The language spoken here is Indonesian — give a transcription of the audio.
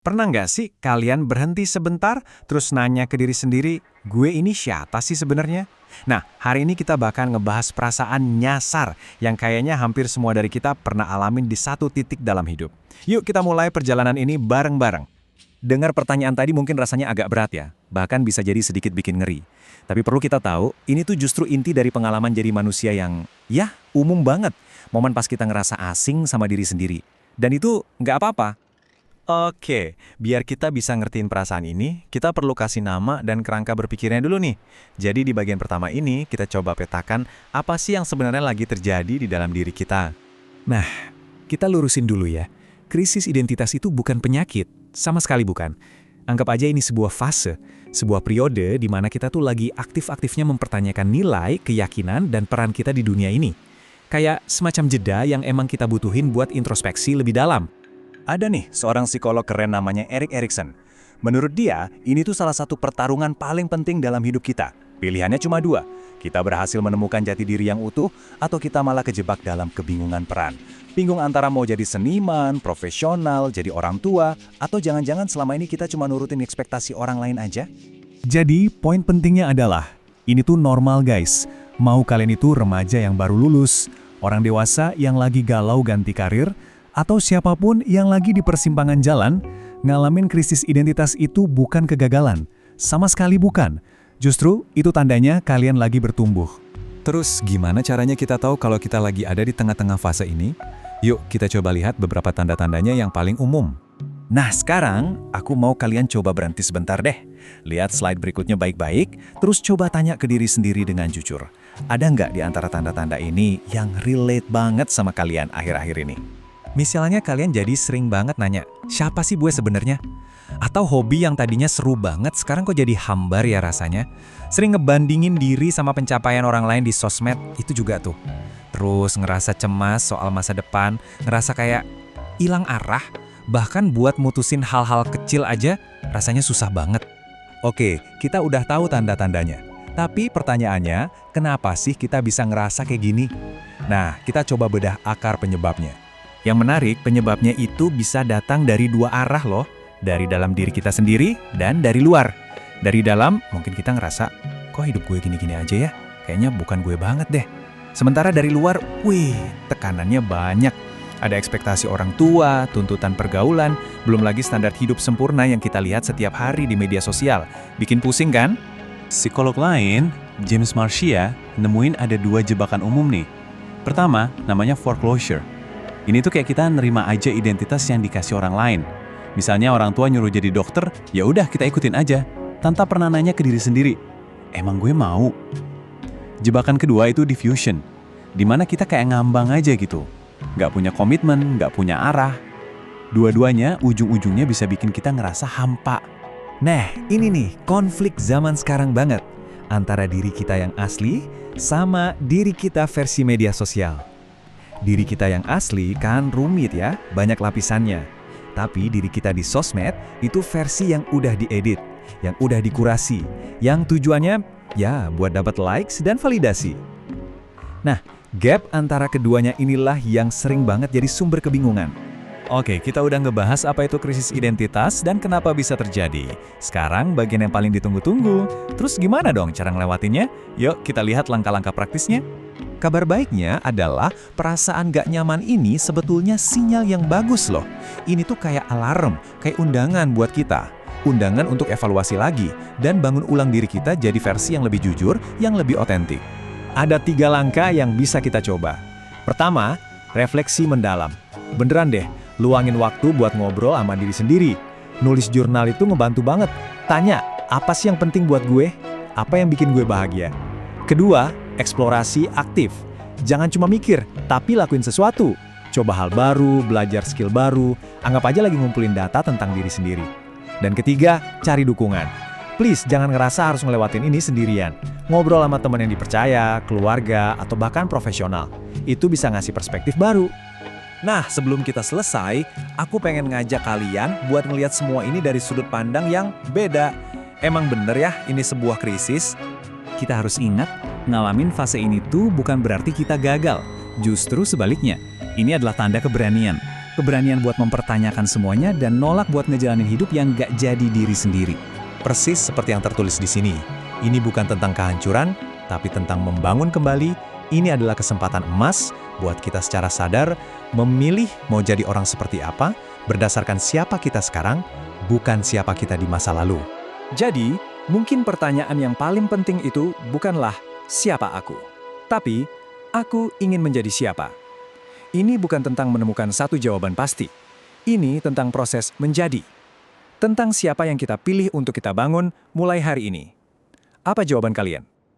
Pernah nggak sih kalian berhenti sebentar, terus nanya ke diri sendiri, gue ini siapa sih sebenarnya? Nah, hari ini kita bakal ngebahas perasaan nyasar yang kayaknya hampir semua dari kita pernah alamin di satu titik dalam hidup. Yuk kita mulai perjalanan ini bareng-bareng. Dengar pertanyaan tadi mungkin rasanya agak berat ya, bahkan bisa jadi sedikit bikin ngeri. Tapi perlu kita tahu, ini tuh justru inti dari pengalaman jadi manusia yang, ya, umum banget. Momen pas kita ngerasa asing sama diri sendiri. Dan itu nggak apa-apa. Oke, biar kita bisa ngertiin perasaan ini, kita perlu kasih nama dan kerangka berpikirnya dulu nih. Jadi di bagian pertama ini, kita coba petakan apa sih yang sebenarnya lagi terjadi di dalam diri kita. Nah, kita lurusin dulu ya. Krisis identitas itu bukan penyakit, sama sekali bukan. Anggap aja ini sebuah fase, sebuah periode di mana kita tuh lagi aktif-aktifnya mempertanyakan nilai, keyakinan, dan peran kita di dunia ini. Kayak semacam jeda yang emang kita butuhin buat introspeksi lebih dalam. Ada nih seorang psikolog keren namanya Erik Erikson. Menurut dia, ini tuh salah satu pertarungan paling penting dalam hidup kita. Pilihannya cuma dua, kita berhasil menemukan jati diri yang utuh, atau kita malah kejebak dalam kebingungan peran. Bingung antara mau jadi seniman, profesional, jadi orang tua, atau jangan-jangan selama ini kita cuma nurutin ekspektasi orang lain aja? Jadi, poin pentingnya adalah, ini tuh normal guys. Mau kalian itu remaja yang baru lulus, orang dewasa yang lagi galau ganti karir, atau siapapun yang lagi di persimpangan jalan, ngalamin krisis identitas itu bukan kegagalan. Sama sekali bukan. Justru itu tandanya kalian lagi bertumbuh. Terus gimana caranya kita tahu kalau kita lagi ada di tengah-tengah fase ini? Yuk kita coba lihat beberapa tanda-tandanya yang paling umum. Nah sekarang, aku mau kalian coba berhenti sebentar deh. Lihat slide berikutnya baik-baik, terus coba tanya ke diri sendiri dengan jujur. Ada nggak di antara tanda-tanda ini yang relate banget sama kalian akhir-akhir ini? Misalnya kalian jadi sering banget nanya, siapa sih gue sebenarnya? Atau hobi yang tadinya seru banget sekarang kok jadi hambar ya rasanya? Sering ngebandingin diri sama pencapaian orang lain di sosmed, itu juga tuh. Terus ngerasa cemas soal masa depan, ngerasa kayak hilang arah, bahkan buat mutusin hal-hal kecil aja rasanya susah banget. Oke, kita udah tahu tanda-tandanya. Tapi pertanyaannya, kenapa sih kita bisa ngerasa kayak gini? Nah, kita coba bedah akar penyebabnya. Yang menarik, penyebabnya itu bisa datang dari dua arah loh. Dari dalam diri kita sendiri dan dari luar. Dari dalam, mungkin kita ngerasa, kok hidup gue gini-gini aja ya? Kayaknya bukan gue banget deh. Sementara dari luar, wih, tekanannya banyak. Ada ekspektasi orang tua, tuntutan pergaulan, belum lagi standar hidup sempurna yang kita lihat setiap hari di media sosial. Bikin pusing kan? Psikolog lain, James Marcia, nemuin ada dua jebakan umum nih. Pertama, namanya foreclosure. Ini tuh kayak kita nerima aja identitas yang dikasih orang lain. Misalnya orang tua nyuruh jadi dokter, ya udah kita ikutin aja, tanpa pernah nanya ke diri sendiri, emang gue mau? Jebakan kedua itu diffusion, di mana kita kayak ngambang aja gitu. Nggak punya komitmen, nggak punya arah. Dua-duanya ujung-ujungnya bisa bikin kita ngerasa hampa. Nah, ini nih konflik zaman sekarang banget. Antara diri kita yang asli sama diri kita versi media sosial. Diri kita yang asli kan rumit ya, banyak lapisannya. Tapi diri kita di sosmed itu versi yang udah diedit, yang udah dikurasi, yang tujuannya ya buat dapat likes dan validasi. Nah, gap antara keduanya inilah yang sering banget jadi sumber kebingungan. Oke, kita udah ngebahas apa itu krisis identitas dan kenapa bisa terjadi. Sekarang bagian yang paling ditunggu-tunggu. Terus gimana dong cara ngelewatinnya? Yuk kita lihat langkah-langkah praktisnya. Kabar baiknya adalah perasaan gak nyaman ini sebetulnya sinyal yang bagus loh. Ini tuh kayak alarm, kayak undangan buat kita. Undangan untuk evaluasi lagi dan bangun ulang diri kita jadi versi yang lebih jujur, yang lebih otentik. Ada 3 langkah yang bisa kita coba. Pertama, refleksi mendalam. Beneran deh, luangin waktu buat ngobrol sama diri sendiri. Nulis jurnal itu ngebantu banget. Tanya, apa sih yang penting buat gue? Apa yang bikin gue bahagia? Kedua, eksplorasi aktif. Jangan cuma mikir, tapi lakuin sesuatu. Coba hal baru, belajar skill baru, anggap aja lagi ngumpulin data tentang diri sendiri. Dan ketiga, cari dukungan. Please, jangan ngerasa harus ngelewatin ini sendirian. Ngobrol sama teman yang dipercaya, keluarga, atau bahkan profesional. Itu bisa ngasih perspektif baru. Nah, sebelum kita selesai, aku pengen ngajak kalian buat ngelihat semua ini dari sudut pandang yang beda. Emang bener ya, ini sebuah krisis? Kita harus ingat, ngalamin fase ini tuh bukan berarti kita gagal. Justru sebaliknya, ini adalah tanda keberanian. keberanian buat mempertanyakan semuanya dan nolak buat ngejalanin hidup yang gak jadi diri sendiri. Persis seperti yang tertulis di sini. Ini bukan tentang kehancuran, tapi tentang membangun kembali. Ini adalah kesempatan emas buat kita secara sadar memilih mau jadi orang seperti apa berdasarkan siapa kita sekarang, bukan siapa kita di masa lalu. Jadi, mungkin pertanyaan yang paling penting itu bukanlah siapa aku, tapi aku ingin menjadi siapa. Ini bukan tentang menemukan satu jawaban pasti. Ini tentang proses menjadi. Tentang siapa yang kita pilih untuk kita bangun mulai hari ini. Apa jawaban kalian?